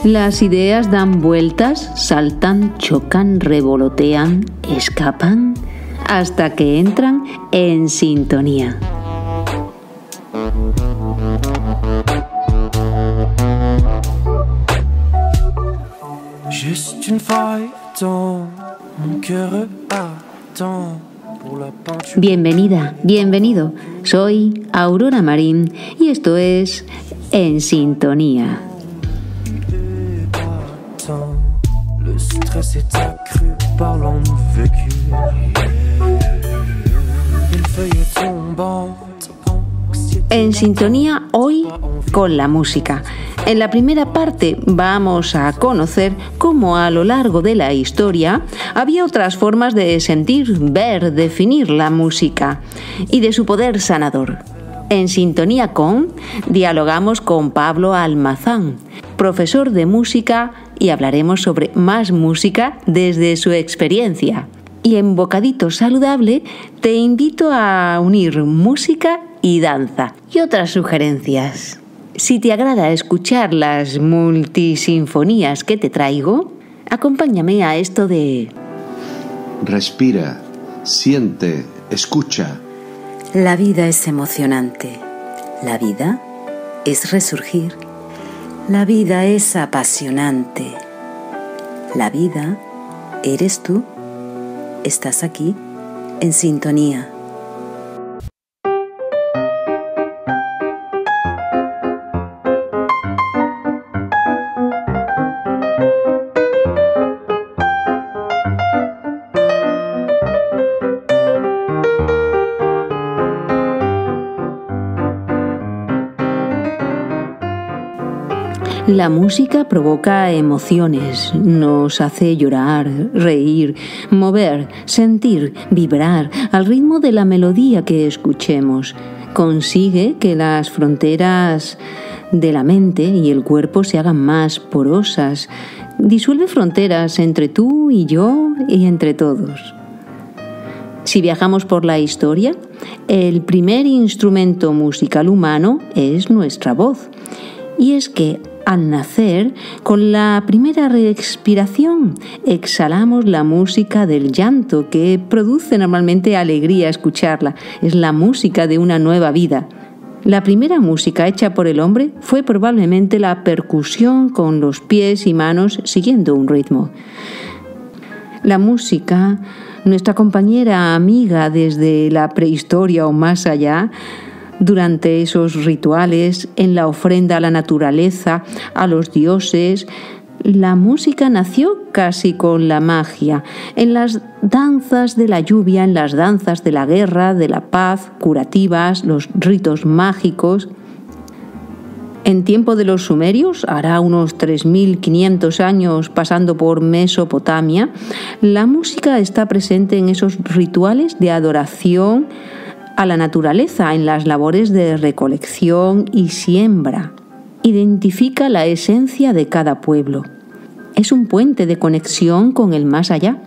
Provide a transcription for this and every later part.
Las ideas dan vueltas, saltan, chocan, revolotean, escapan, hasta que entran en sintonía. Bienvenida, bienvenido. Soy Aurora Marín y esto es En Sintonía. Le stress est accru par l'ennui vécu. Une feuille tombante. En sintonía hoy con la música. En la primera parte vamos a conocer cómo a lo largo de la historia había otras formas de sentir, ver, definir la música y de su poder sanador. En sintonía con, dialogamos con Pablo Almazán, profesor de música, y hablaremos sobre más música desde su experiencia. Y en Bocadito Saludable te invito a unir música y danza y otras sugerencias. Si te agrada escuchar las multisinfonías que te traigo, acompáñame a esto de... Respira, siente, escucha. La vida es emocionante. La vida es resurgir. La vida es apasionante. La vida eres tú. Estás aquí, en sintonía. La música provoca emociones, nos hace llorar, reír, mover, sentir, vibrar al ritmo de la melodía que escuchemos. Consigue que las fronteras de la mente y el cuerpo se hagan más porosas. Disuelve fronteras entre tú y yo y entre todos. Si viajamos por la historia, el primer instrumento musical humano es nuestra voz. Y es que al nacer, con la primera respiración, exhalamos la música del llanto, que produce normalmente alegría escucharla. Es la música de una nueva vida. La primera música hecha por el hombre fue probablemente la percusión con los pies y manos siguiendo un ritmo. La música, nuestra compañera amiga desde la prehistoria o más allá, durante esos rituales, en la ofrenda a la naturaleza, a los dioses, la música nació casi con la magia, en las danzas de la lluvia, en las danzas de la guerra, de la paz, curativas, los ritos mágicos. En tiempo de los sumerios, hará unos 3.500 años pasando por Mesopotamia, la música está presente en esos rituales de adoración a la naturaleza, en las labores de recolección y siembra. Identifica la esencia de cada pueblo. Es un puente de conexión con el más allá.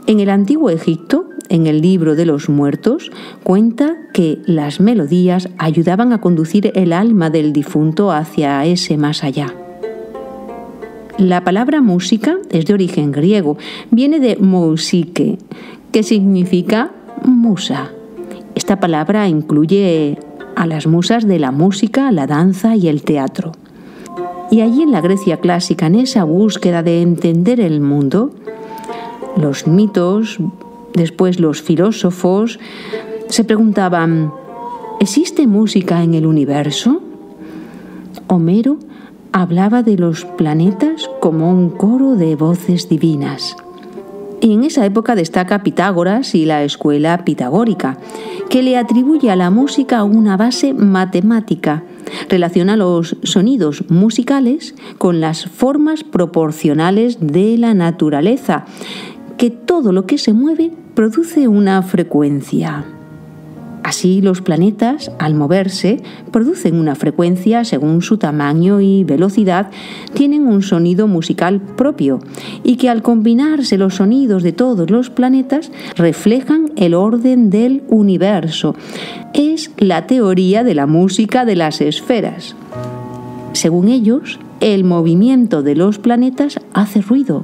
En el antiguo Egipto, en el libro de los muertos, cuenta que las melodías ayudaban a conducir el alma del difunto hacia ese más allá. La palabra música es de origen griego, viene de mousike, que significa musa. Esta palabra incluye a las musas de la música, la danza y el teatro. Y allí en la Grecia clásica, en esa búsqueda de entender el mundo, los mitos, después los filósofos, se preguntaban: ¿existe música en el universo? Homero hablaba de los planetas como un coro de voces divinas. Y en esa época destaca Pitágoras y la escuela pitagórica, que le atribuye a la música una base matemática. Relaciona los sonidos musicales con las formas proporcionales de la naturaleza, que todo lo que se mueve produce una frecuencia. Así, los planetas, al moverse, producen una frecuencia según su tamaño y velocidad, tienen un sonido musical propio y que al combinarse los sonidos de todos los planetas reflejan el orden del universo. Es la teoría de la música de las esferas. Según ellos, el movimiento de los planetas hace ruido.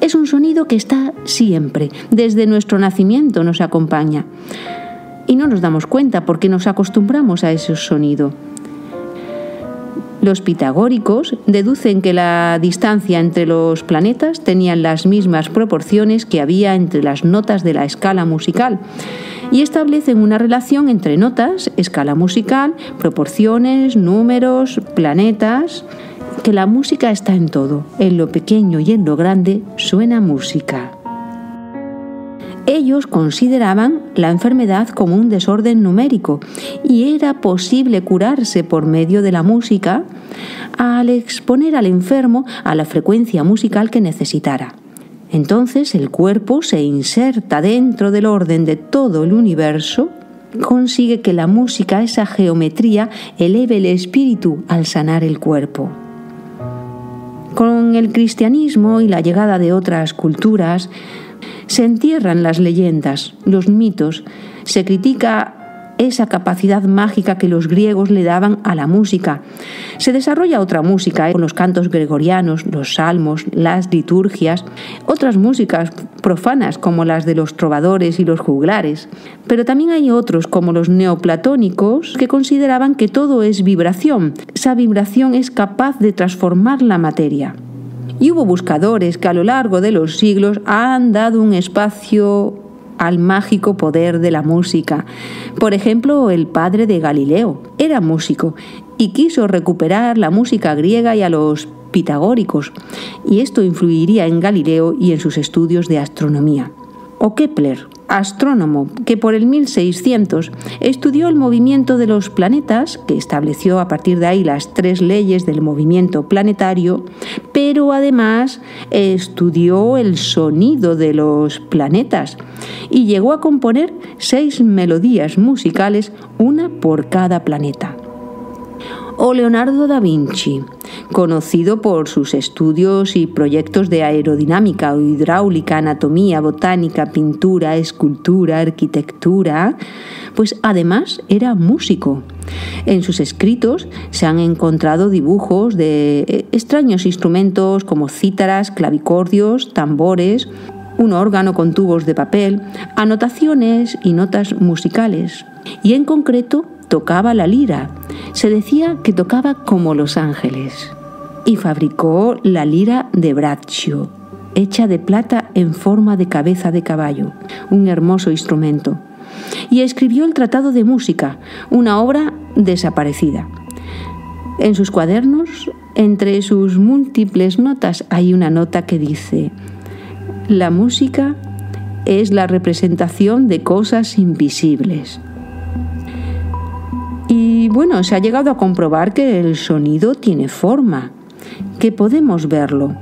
Es un sonido que está siempre, desde nuestro nacimiento nos acompaña. Y no nos damos cuenta porque nos acostumbramos a ese sonido. Los pitagóricos deducen que la distancia entre los planetas tenían las mismas proporciones que había entre las notas de la escala musical y establecen una relación entre notas, escala musical, proporciones, números, planetas, que la música está en todo. En lo pequeño y en lo grande suena música. Ellos consideraban la enfermedad como un desorden numérico y era posible curarse por medio de la música al exponer al enfermo a la frecuencia musical que necesitara. Entonces el cuerpo se inserta dentro del orden de todo el universo, consigue que la música, esa geometría, eleve el espíritu al sanar el cuerpo. Con el cristianismo y la llegada de otras culturas, se entierran las leyendas, los mitos, se critica esa capacidad mágica que los griegos le daban a la música. Se desarrolla otra música, con los cantos gregorianos, los salmos, las liturgias, otras músicas profanas como las de los trovadores y los juglares. Pero también hay otros, como los neoplatónicos, que consideraban que todo es vibración. Esa vibración es capaz de transformar la materia. Y hubo buscadores que a lo largo de los siglos han dado un espacio al mágico poder de la música. Por ejemplo, el padre de Galileo era músico y quiso recuperar la música griega y a los pitagóricos, y esto influiría en Galileo y en sus estudios de astronomía. O Kepler, astrónomo, que por el 1600 estudió el movimiento de los planetas, que estableció a partir de ahí las 3 leyes del movimiento planetario, pero además estudió el sonido de los planetas y llegó a componer 6 melodías musicales, una por cada planeta. O Leonardo da Vinci, conocido por sus estudios y proyectos de aerodinámica o hidráulica, anatomía, botánica, pintura, escultura, arquitectura, pues además era músico. En sus escritos se han encontrado dibujos de extraños instrumentos como cítaras, clavicordios, tambores, un órgano con tubos de papel, anotaciones y notas musicales. Y en concreto tocaba la lira. Se decía que tocaba como los ángeles. Y fabricó la lira de Braccio, hecha de plata en forma de cabeza de caballo, un hermoso instrumento. Y escribió el Tratado de Música, una obra desaparecida. En sus cuadernos, entre sus múltiples notas, hay una nota que dice: la música es la representación de cosas invisibles. Y bueno, se ha llegado a comprobar que el sonido tiene forma, que podemos verlo.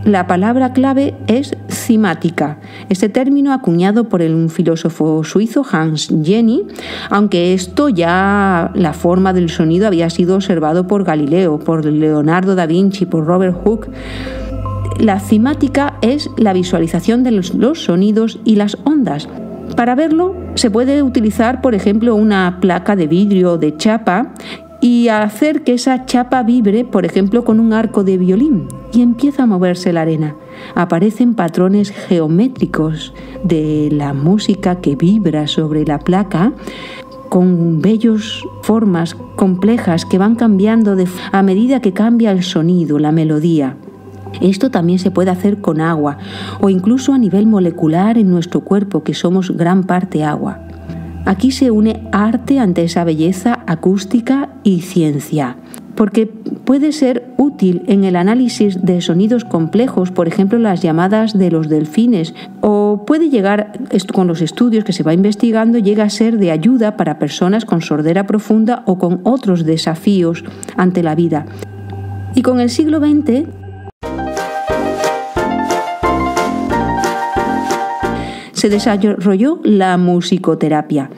La palabra clave es cimática, este término acuñado por un filósofo suizo, Hans Jenny, aunque esto ya, la forma del sonido había sido observado por Galileo, por Leonardo da Vinci, por Robert Hooke. La cimática es la visualización de los sonidos y las ondas. Para verlo se puede utilizar, por ejemplo, una placa de vidrio o de chapa y hacer que esa chapa vibre, por ejemplo, con un arco de violín, y empieza a moverse la arena. Aparecen patrones geométricos de la música que vibra sobre la placa, con bellas formas complejas que van cambiando a medida que cambia el sonido, la melodía. Esto también se puede hacer con agua o incluso a nivel molecular en nuestro cuerpo, que somos gran parte agua. Aquí se une arte ante esa belleza acústica y ciencia, porque puede ser útil en el análisis de sonidos complejos, por ejemplo las llamadas de los delfines, o puede llegar, con los estudios que se va investigando, llega a ser de ayuda para personas con sordera profunda o con otros desafíos ante la vida. Y con el siglo XX se desarrolló la musicoterapia.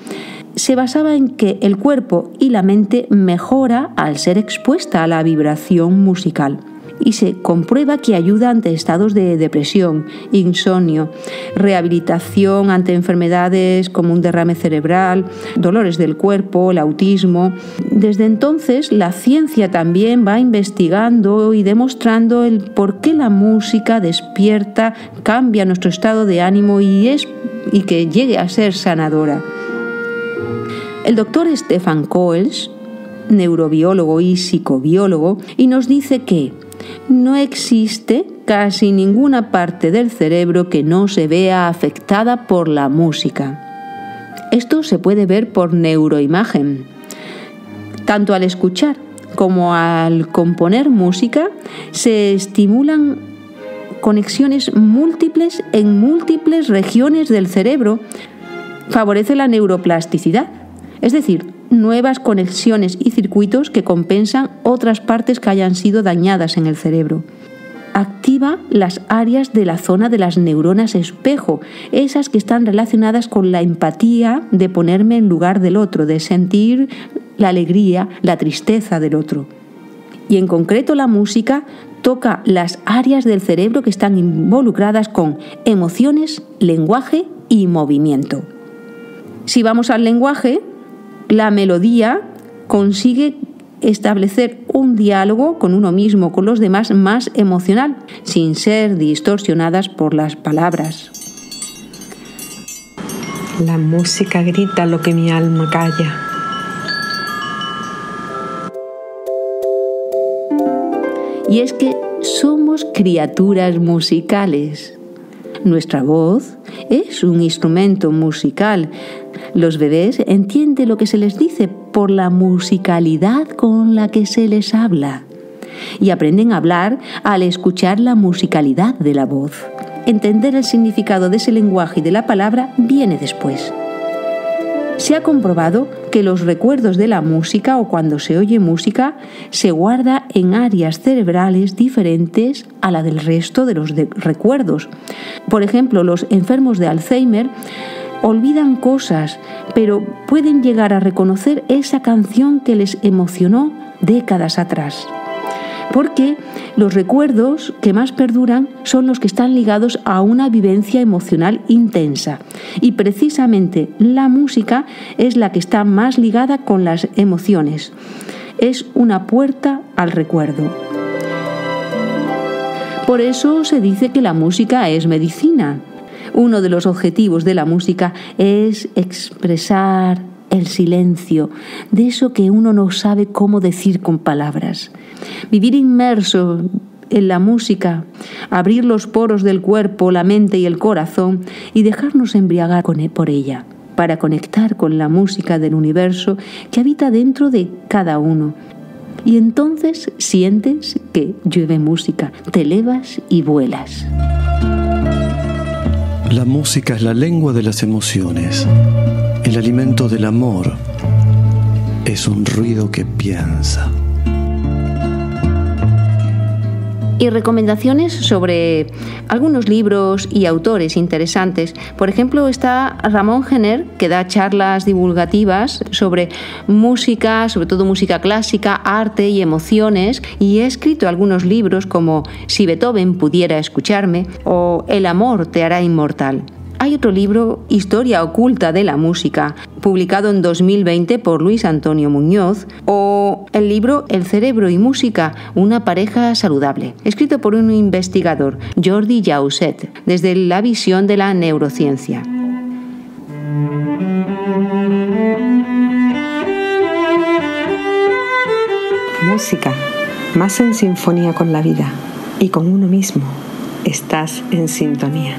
se basaba en que el cuerpo y la mente mejora al ser expuesta a la vibración musical. Y se comprueba que ayuda ante estados de depresión, insomnio, rehabilitación ante enfermedades como un derrame cerebral, dolores del cuerpo, el autismo. Desde entonces, la ciencia también va investigando y demostrando el por qué la música despierta, cambia nuestro estado de ánimo y que llegue a ser sanadora. El doctor Stefan Coels, neurobiólogo y psicobiólogo, y nos dice que no existe casi ninguna parte del cerebro que no se vea afectada por la música. Esto se puede ver por neuroimagen. Tanto al escuchar como al componer música se estimulan conexiones múltiples en múltiples regiones del cerebro. Favorece la neuroplasticidad, es decir, nuevas conexiones y circuitos que compensan otras partes que hayan sido dañadas en el cerebro. Activa las áreas de la zona de las neuronas espejo, esas que están relacionadas con la empatía, de ponerme en lugar del otro, de sentir la alegría, la tristeza del otro. Y en concreto la música toca las áreas del cerebro que están involucradas con emociones, lenguaje y movimiento. Si vamos al lenguaje, la melodía consigue establecer un diálogo con uno mismo, con los demás, más emocional, sin ser distorsionadas por las palabras. La música grita lo que mi alma calla. Y es que somos criaturas musicales. Nuestra voz es un instrumento musical. Los bebés entienden lo que se les dice por la musicalidad con la que se les habla. Y aprenden a hablar al escuchar la musicalidad de la voz. Entender el significado de ese lenguaje y de la palabra viene después. Se ha comprobado que los recuerdos de la música o cuando se oye música se guarda en áreas cerebrales diferentes a la del resto de los recuerdos. Por ejemplo, los enfermos de Alzheimer olvidan cosas, pero pueden llegar a reconocer esa canción que les emocionó décadas atrás. Porque los recuerdos que más perduran son los que están ligados a una vivencia emocional intensa. Y precisamente la música es la que está más ligada con las emociones. Es una puerta al recuerdo. Por eso se dice que la música es medicina. Uno de los objetivos de la música es expresar el silencio, de eso que uno no sabe cómo decir con palabras. Vivir inmerso en la música, abrir los poros del cuerpo, la mente y el corazón y dejarnos embriagar por ella, para conectar con la música del universo que habita dentro de cada uno. Y entonces sientes que llueve música, te elevas y vuelas. La música es la lengua de las emociones, el alimento del amor, es un ruido que piensa. Y recomendaciones sobre algunos libros y autores interesantes. Por ejemplo, está Ramón Gener, que da charlas divulgativas sobre música, sobre todo música clásica, arte y emociones, y ha escrito algunos libros como Si Beethoven pudiera escucharme o El amor te hará inmortal. Hay otro libro, Historia oculta de la música, publicado en 2020 por Luis Antonio Muñoz, o el libro El cerebro y música, una pareja saludable, escrito por un investigador, Jordi Jausset, desde la visión de la neurociencia. Música, más en sinfonía con la vida y con uno mismo. Estás en sintonía.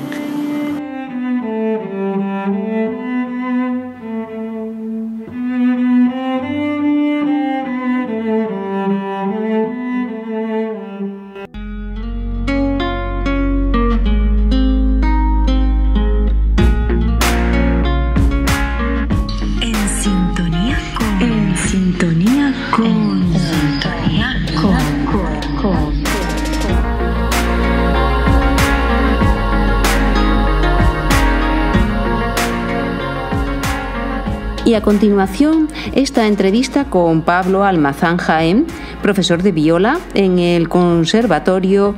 Y a continuación, esta entrevista con Pablo Almazán Jaén, profesor de viola en el Conservatorio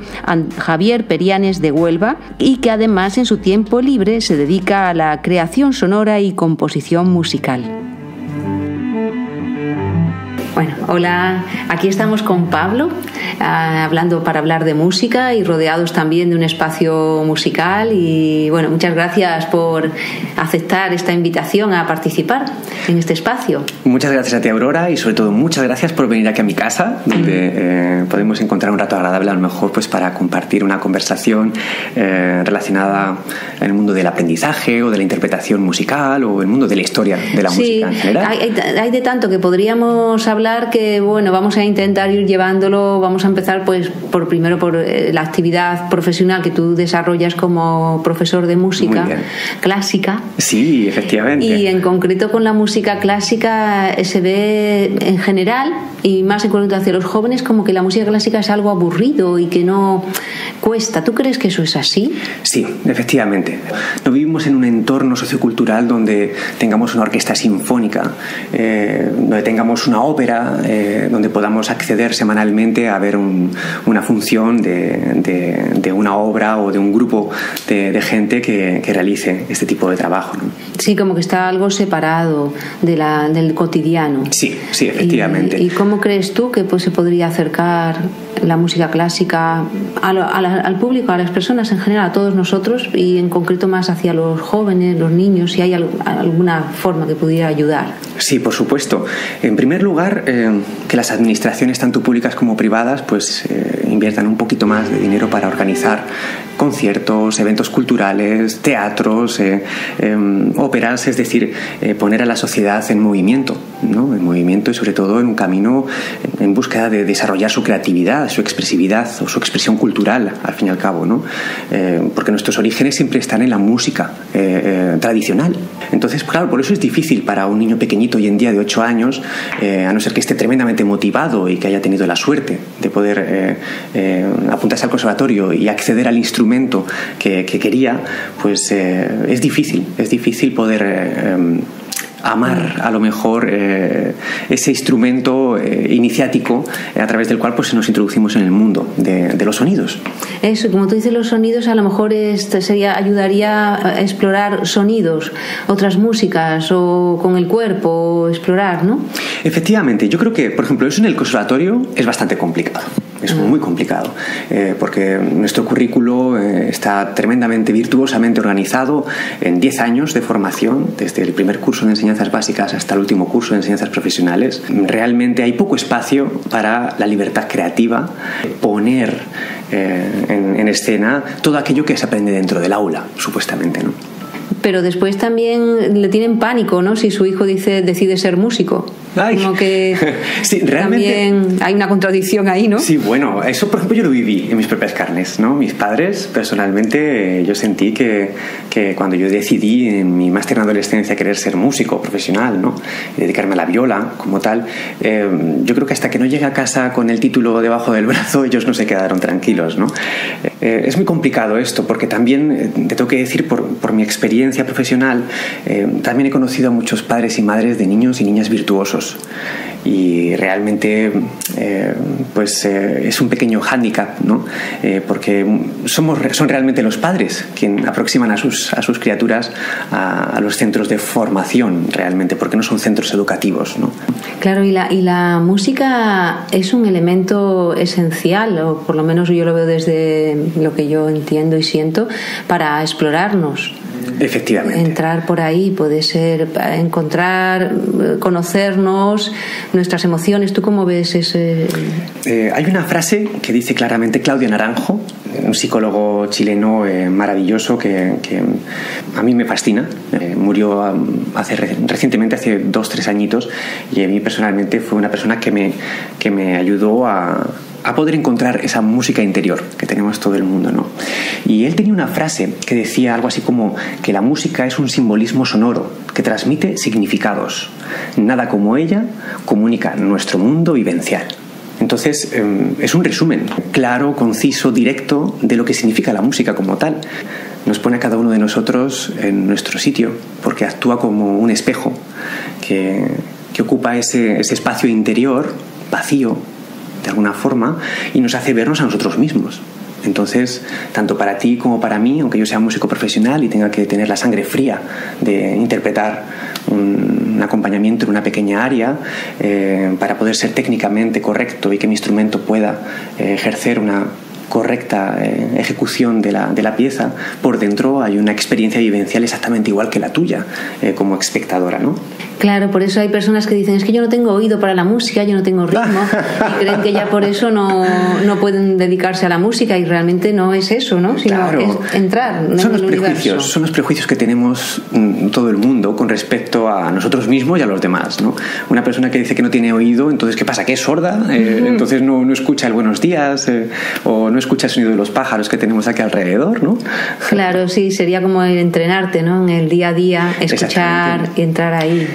Javier Perianes de Huelva y que además en su tiempo libre se dedica a la creación sonora y composición musical. Bueno, hola, aquí estamos con Pablo, para hablar de música y rodeados también de un espacio musical y bueno, muchas gracias por aceptar esta invitación a participar en este espacio. Muchas gracias a ti, Aurora, y sobre todo muchas gracias por venir aquí a mi casa, donde podemos encontrar un rato agradable a lo mejor pues para compartir una conversación relacionada en el mundo del aprendizaje o de la interpretación musical o el mundo de la historia de la música en general. Hay de tanto que podríamos hablar que bueno, vamos a intentar ir llevándolo. Vamos a empezar pues por la actividad profesional que tú desarrollas como profesor de música clásica. Sí, efectivamente. Y en concreto con la música clásica se ve en general y más en concreto hacia los jóvenes como que la música clásica es algo aburrido y que no cuesta. ¿Tú crees que eso es así? Sí, efectivamente. No vivimos en un entorno sociocultural donde tengamos una orquesta sinfónica, donde tengamos una ópera, donde podamos acceder semanalmente a ver una función de una obra o de un grupo de gente que realice este tipo de trabajo, ¿no? Sí, como que está algo separado del cotidiano. Sí, efectivamente. ¿Y cómo crees tú que pues se podría acercar la música clásica al público, a las personas en general, a todos nosotros y en concreto más hacia los jóvenes, los niños, si hay alguna forma que pudiera ayudar? Sí, por supuesto. En primer lugar, que las administraciones, tanto públicas como privadas, pues inviertan un poquito más de dinero para organizar conciertos, eventos culturales, teatros, óperas, es decir, poner a la sociedad en movimiento, ¿no? En movimiento y sobre todo en un camino en búsqueda de desarrollar su creatividad, su expresividad o su expresión cultural, al fin y al cabo, ¿no? Porque nuestros orígenes siempre están en la música tradicional. Entonces, claro, por eso es difícil para un niño pequeñito hoy en día de 8 años, a no ser que esté tremendamente motivado y que haya tenido la suerte de poder apuntarse al conservatorio y acceder al instrumento que quería, pues es difícil poder amar a lo mejor ese instrumento iniciático a través del cual pues nos introducimos en el mundo de los sonidos. Eso, como tú dices, los sonidos a lo mejor ayudaría a explorar sonidos, otras músicas o con el cuerpo explorar, ¿no? Efectivamente, yo creo que, por ejemplo, eso en el conservatorio es bastante complicado. Es muy complicado, porque nuestro currículo está tremendamente virtuosamente organizado en 10 años de formación, desde el primer curso de enseñanzas básicas hasta el último curso de enseñanzas profesionales. Realmente hay poco espacio para la libertad creativa, poner en escena todo aquello que se aprende dentro del aula, supuestamente, ¿no? Pero después también le tienen pánico, ¿no? Si su hijo decide ser músico. Ay. Como que sí, realmente también hay una contradicción ahí, ¿no? Sí, bueno, eso por ejemplo yo lo viví en mis propias carnes, ¿no? Mis padres, personalmente, yo sentí que cuando yo decidí en mi máster en adolescencia querer ser músico profesional, ¿no? Y dedicarme a la viola como tal, yo creo que hasta que no llegué a casa con el título debajo del brazo, ellos no se quedaron tranquilos, ¿no? Es muy complicado esto, porque también, te tengo que decir, por mi experiencia profesional, también he conocido a muchos padres y madres de niños y niñas virtuosos. Y realmente es un pequeño hándicap, ¿no? Porque son realmente los padres quienes aproximan a sus criaturas a los centros de formación realmente, porque no son centros educativos, ¿no? Claro, y la música es un elemento esencial, o por lo menos yo lo veo desde lo que yo entiendo y siento, para explorarnos. Efectivamente. Entrar por ahí puede ser encontrar, conocernos, nuestras emociones. ¿Tú cómo ves ese? Hay una frase que dice claramente Claudio Naranjo, un psicólogo chileno maravilloso que a mí me fascina. Murió recientemente, hace 2-3 añitos, y a mí personalmente fue una persona que me ayudó a poder encontrar esa música interior que tenemos todo el mundo, ¿no? Y él tenía una frase que decía algo así como que la música es un simbolismo sonoro que transmite significados. Nada como ella comunica nuestro mundo vivencial. Entonces, es un resumen claro, conciso, directo de lo que significa la música como tal. nos pone a cada uno de nosotros en nuestro sitio, porque actúa como un espejo que ocupa ese espacio interior vacío de alguna forma y nos hace vernos a nosotros mismos. Entonces, tanto para ti como para mí, aunque yo sea músico profesional y tenga que tener la sangre fría de interpretar un acompañamiento en una pequeña área, para poder ser técnicamente correcto y que mi instrumento pueda ejercer una correcta ejecución de la pieza, por dentro hay una experiencia vivencial exactamente igual que la tuya como espectadora, ¿no? Claro, por eso hay personas que dicen, es que yo no tengo oído para la música, yo no tengo ritmo, y creen que ya por eso no pueden dedicarse a la música, y realmente no es eso, ¿no? Sino claro, es entrar en el universo. Son los prejuicios que tenemos todo el mundo con respecto a nosotros mismos y a los demás, ¿no? Una persona que dice que no tiene oído, entonces ¿qué pasa? ¿Que es sorda? Entonces no escucha el buenos días, o no escucha el sonido de los pájaros que tenemos aquí alrededor, ¿no? Claro, sí, sería como entrenarte, ¿no? En el día a día, escuchar y entrar ahí.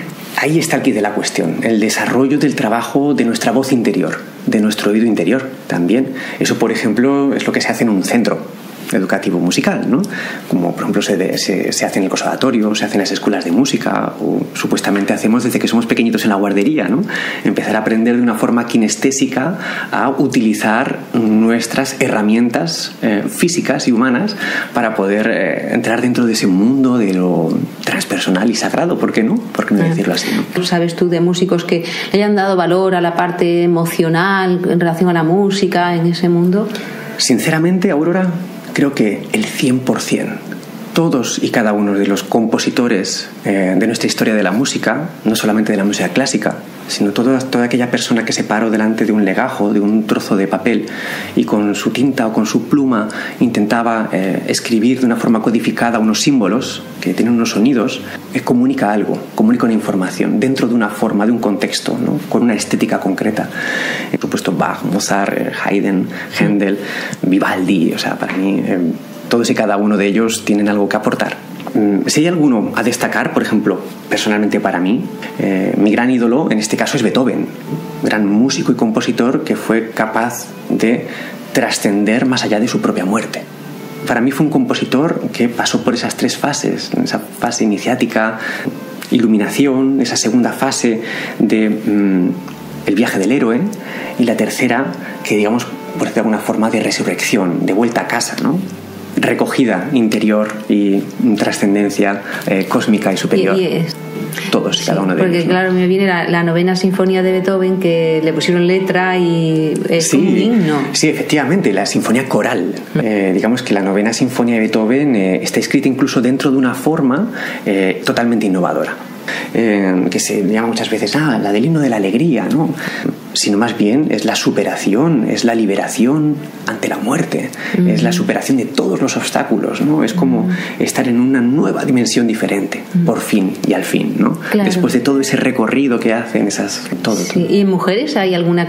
Ahí está el quid de la cuestión, el desarrollo del trabajo de nuestra voz interior, de nuestro oído interior también. Eso, por ejemplo, es lo que se hace en un centro educativo musical, ¿no? Como por ejemplo se hace en el conservatorio, se hace en las escuelas de música, o supuestamente hacemos desde que somos pequeñitos en la guardería, ¿no? Empezar a aprender de una forma kinestésica a utilizar nuestras herramientas físicas y humanas para poder entrar dentro de ese mundo de lo transpersonal y sagrado, ¿por qué no? ¿Por qué no decirlo así, ¿no? ¿Sabes tú de músicos que le hayan dado valor a la parte emocional en relación a la música en ese mundo? Sinceramente, Aurora, creo que el 100%. Todos y cada uno de los compositores de nuestra historia de la música, no solamente de la música clásica, sino toda aquella persona que se paró delante de un legajo, de un trozo de papel, y con su tinta o con su pluma intentaba escribir de una forma codificada unos símbolos que tienen unos sonidos, comunica algo, comunica una información dentro de una forma, de un contexto, ¿no? Con una estética concreta. Por supuesto, Bach, Mozart, Haydn, Händel, Vivaldi, o sea, para mí todos y cada uno de ellos tienen algo que aportar. Si hay alguno a destacar, por ejemplo, personalmente para mí, mi gran ídolo en este caso es Beethoven, gran músico y compositor que fue capaz de trascender más allá de su propia muerte. Para mí fue un compositor que pasó por esas tres fases, esa fase iniciática, iluminación, esa segunda fase de el viaje del héroe, y la tercera, que digamos, por decirlo de alguna forma, de resurrección, de vuelta a casa, ¿no? Recogida interior y trascendencia cósmica y superior. Todos y cada uno de ellos. Porque claro, me viene la novena sinfonía de Beethoven, que le pusieron letra y es un himno. Sí, efectivamente, la sinfonía coral. Digamos que la novena sinfonía de Beethoven está escrita incluso dentro de una forma totalmente innovadora. Que se llama muchas veces la del himno de la alegría, ¿no? Sino más bien es la superación, es la liberación ante la muerte, es la superación de todos los obstáculos, ¿no? Es como estar en una nueva dimensión diferente, por fin y al fin, ¿no? Claro. Después de todo ese recorrido que hacen todo. Sí. ¿Y mujeres hay alguna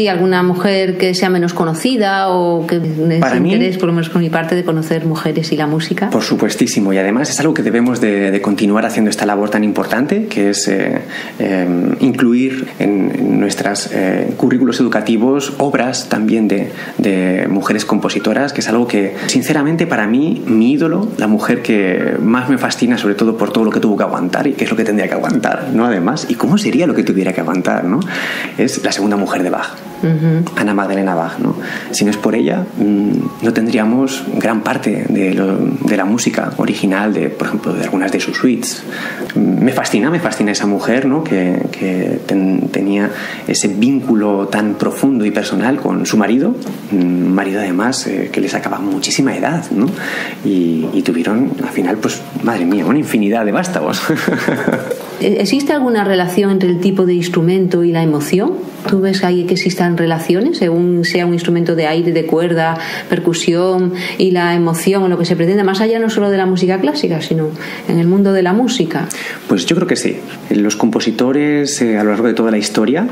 alguna mujer que sea menos conocida o que les interese, por lo menos por mi parte, de conocer mujeres y la música? Por supuestísimo, y además es algo que debemos de continuar haciendo, esta labor tan importante, que es incluir en nuestros currículos educativos obras también de mujeres compositoras, que es algo que sinceramente para mí, mi ídolo, la mujer que más me fascina, sobre todo por todo lo que tuvo que aguantar y qué es lo que tendría que aguantar, ¿no? Además, y cómo sería lo que tuviera que aguantar, ¿no? Es la segunda mujer de Bach, Ana Magdalena Bach, ¿no? Si no es por ella, no tendríamos gran parte de la música original, por ejemplo, de algunas de sus suites. Me fascina esa mujer, ¿no? que tenía ese vínculo tan profundo y personal con su marido, un marido además que le sacaba muchísima edad, ¿no? Y tuvieron al final, pues madre mía, una infinidad de vástagos. ¿Existe alguna relación entre el tipo de instrumento y la emoción? ¿Tú ves ahí que existan relaciones, según sea un instrumento de aire, de cuerda, percusión, y la emoción o lo que se pretende, más allá no solo de la música clásica, sino en el mundo de la música? Pues yo creo que sí. Los compositores a lo largo de toda la historia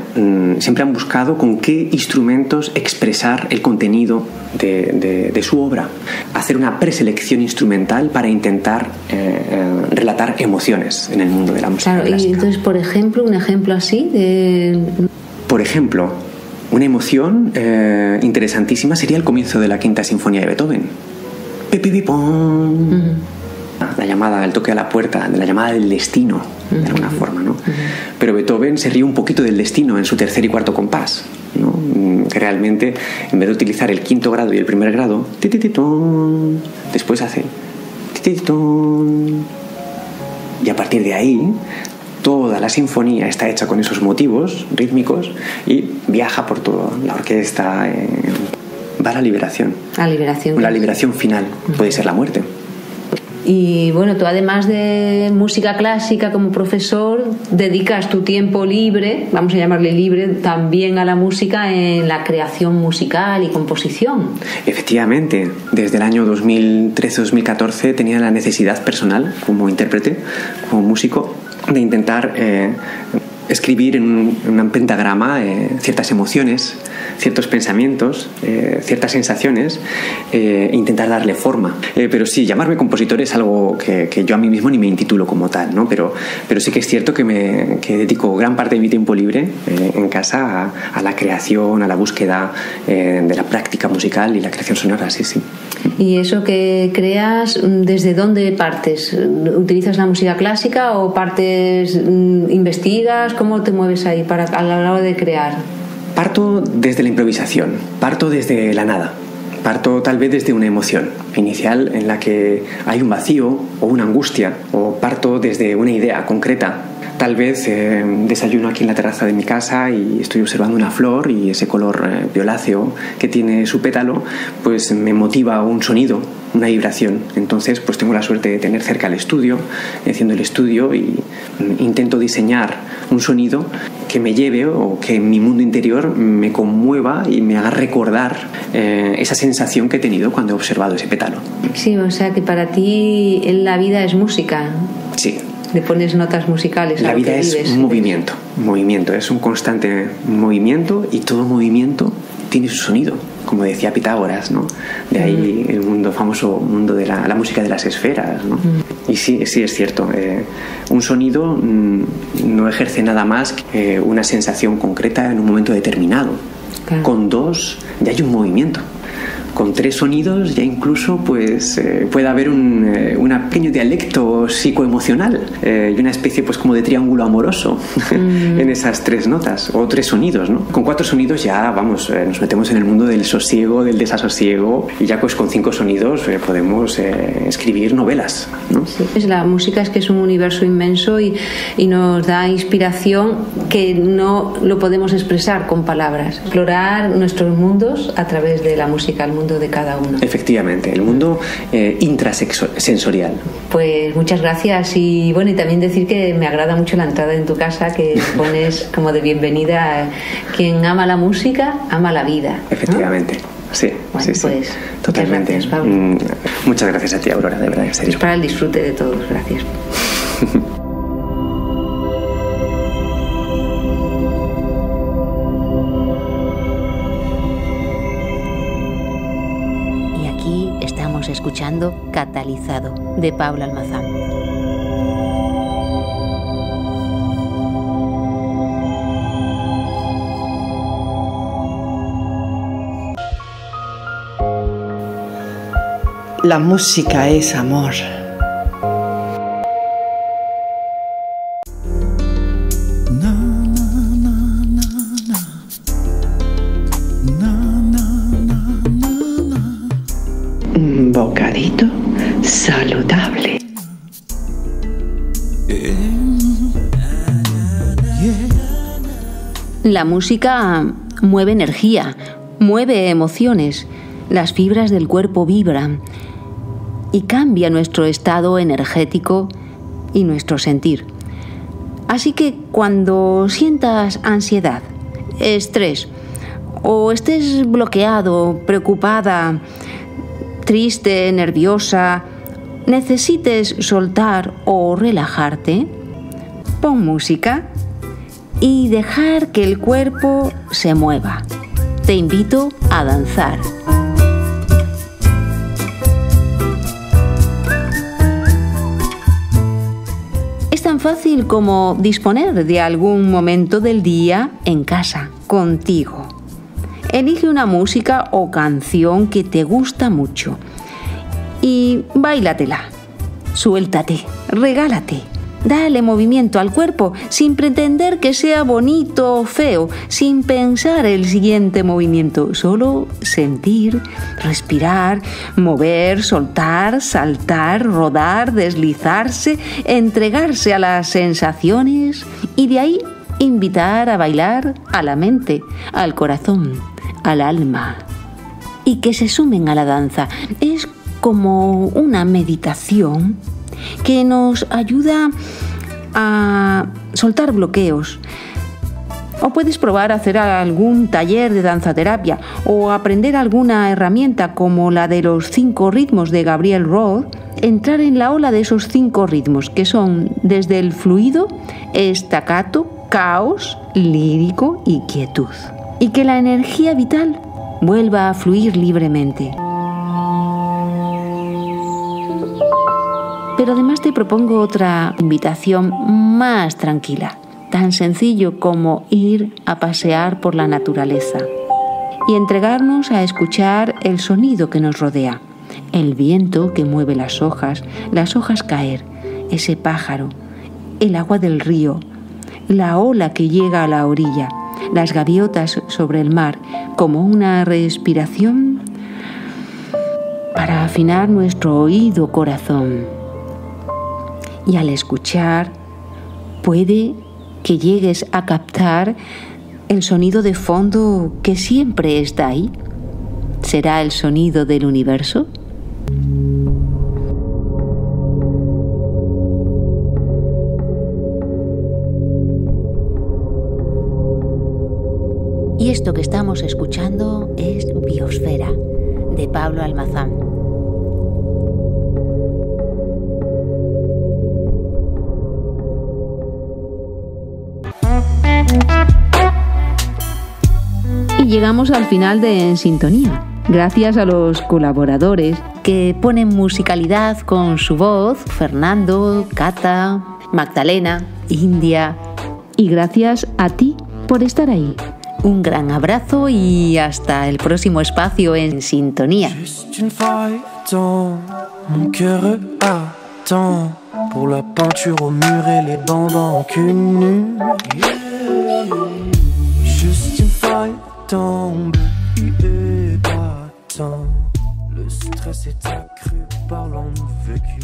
siempre han buscado con qué instrumentos expresar el contenido de su obra, hacer una preselección instrumental para intentar relatar emociones en el mundo de la música clásica. Y entonces, por ejemplo, un ejemplo así de... Por ejemplo, una emoción interesantísima sería el comienzo de la Quinta Sinfonía de Beethoven. pipipipón. La llamada, el toque a la puerta, la llamada del destino, de alguna forma, ¿no? Pero Beethoven se ríe un poquito del destino en su tercer y cuarto compás, ¿no? Que realmente, en vez de utilizar el quinto grado y el primer grado, después hace y a partir de ahí toda la sinfonía está hecha con esos motivos rítmicos y viaja por toda la orquesta, va a la liberación. La liberación. La liberación final, puede ser la muerte. Y bueno, tú además de música clásica como profesor, dedicas tu tiempo libre, vamos a llamarle libre, también a la música en la creación musical y composición. Efectivamente, desde el año 2013-2014 tenía la necesidad personal como intérprete, como músico, de intentar escribir en un pentagrama ciertas emociones, ciertos pensamientos, ciertas sensaciones, e intentar darle forma. Pero sí, llamarme compositor es algo que yo a mí mismo ni me intitulo como tal, ¿no? Pero sí que es cierto que dedico gran parte de mi tiempo libre en casa a la creación, a la búsqueda de la práctica musical y la creación sonora, sí. ¿Y eso que creas, desde dónde partes? ¿Utilizas la música clásica o partes, investigas? ¿Cómo te mueves ahí a la hora de crear? Parto desde la improvisación, parto desde la nada, parto tal vez desde una emoción inicial en la que hay un vacío o una angustia, o parto desde una idea concreta. Tal vez desayuno aquí en la terraza de mi casa y estoy observando una flor y ese color violáceo que tiene su pétalo pues me motiva un sonido, una vibración. Entonces pues tengo la suerte de tener cerca el estudio, enciendo el estudio y intento diseñar un sonido que me lleve o que en mi mundo interior me conmueva y me haga recordar esa sensación que he tenido cuando he observado ese pétalo. Sí, o sea que para ti la vida es música. Sí. Le pones notas musicales. La vida es movimiento, es un constante movimiento y todo movimiento tiene su sonido, como decía Pitágoras, ¿no? De ahí el famoso mundo de la música de las esferas, ¿no? Y sí es cierto, un sonido no ejerce nada más que una sensación concreta en un momento determinado. Claro. Con dos ya hay un movimiento. Con tres sonidos ya incluso pues puede haber un pequeño dialecto psicoemocional y una especie pues como de triángulo amoroso en esas tres notas o tres sonidos, ¿no? Con cuatro sonidos ya vamos, nos metemos en el mundo del sosiego, del desasosiego, y ya pues con cinco sonidos podemos escribir novelas, ¿no? Sí, la música es que es un universo inmenso y nos da inspiración que no lo podemos expresar con palabras. Explorar nuestros mundos a través de la música, el mundo de cada uno. Efectivamente, el mundo intrasensorial. Pues muchas gracias y bueno, y también decir que me agrada mucho la entrada en tu casa, que pones como de bienvenida a quien ama la música, ama la vida, ¿no? Efectivamente. Sí, bueno, sí, pues, totalmente. Muchas gracias, Pablo. Muchas gracias a ti, Aurora, de verdad, en serio. Es para el disfrute de todos, gracias. Escuchando Catalizado, de Pablo Almazán. La música es amor. Bocadito saludable. La música mueve energía, mueve emociones, las fibras del cuerpo vibran y cambia nuestro estado energético y nuestro sentir. Así que cuando sientas ansiedad, estrés o estés bloqueado, preocupada, triste, nerviosa, necesites soltar o relajarte, pon música y dejar que el cuerpo se mueva. Te invito a danzar. Es tan fácil como disponer de algún momento del día en casa, contigo. Elige una música o canción que te gusta mucho y báilatela. Suéltate, regálate. Dale movimiento al cuerpo sin pretender que sea bonito o feo, sin pensar el siguiente movimiento. Solo sentir, respirar, mover, soltar, saltar, rodar, deslizarse, entregarse a las sensaciones y de ahí invitar a bailar a la mente, al corazón, al alma. Y que se sumen a la danza. Es como una meditación que nos ayuda a soltar bloqueos. O puedes probar a hacer algún taller de danzaterapia o aprender alguna herramienta como la de los 5 ritmos de Gabriel Roth, entrar en la ola de esos 5 ritmos que son desde el fluido, staccato, caos, lírico y quietud. Y que la energía vital vuelva a fluir libremente. Pero además te propongo otra invitación más tranquila, tan sencillo como ir a pasear por la naturaleza y entregarnos a escuchar el sonido que nos rodea, el viento que mueve las hojas caer, ese pájaro, el agua del río, la ola que llega a la orilla, las gaviotas sobre el mar, como una respiración para afinar nuestro oído corazón. Y al escuchar, puede que llegues a captar el sonido de fondo que siempre está ahí. ¿Será el sonido del universo? Y esto que estamos escuchando es Biosfera, de Pablo Almazán. Y llegamos al final de En Sintonía. Gracias a los colaboradores que ponen musicalidad con su voz, Fernando, Cata, Magdalena, India. Y gracias a ti por estar ahí. Un gran abrazo y hasta el próximo espacio En Sintonía. Pour la peinture au mur et les bambins cul nu. Juste une faille tombe et pas tant. Le stress est accru par l'envécu.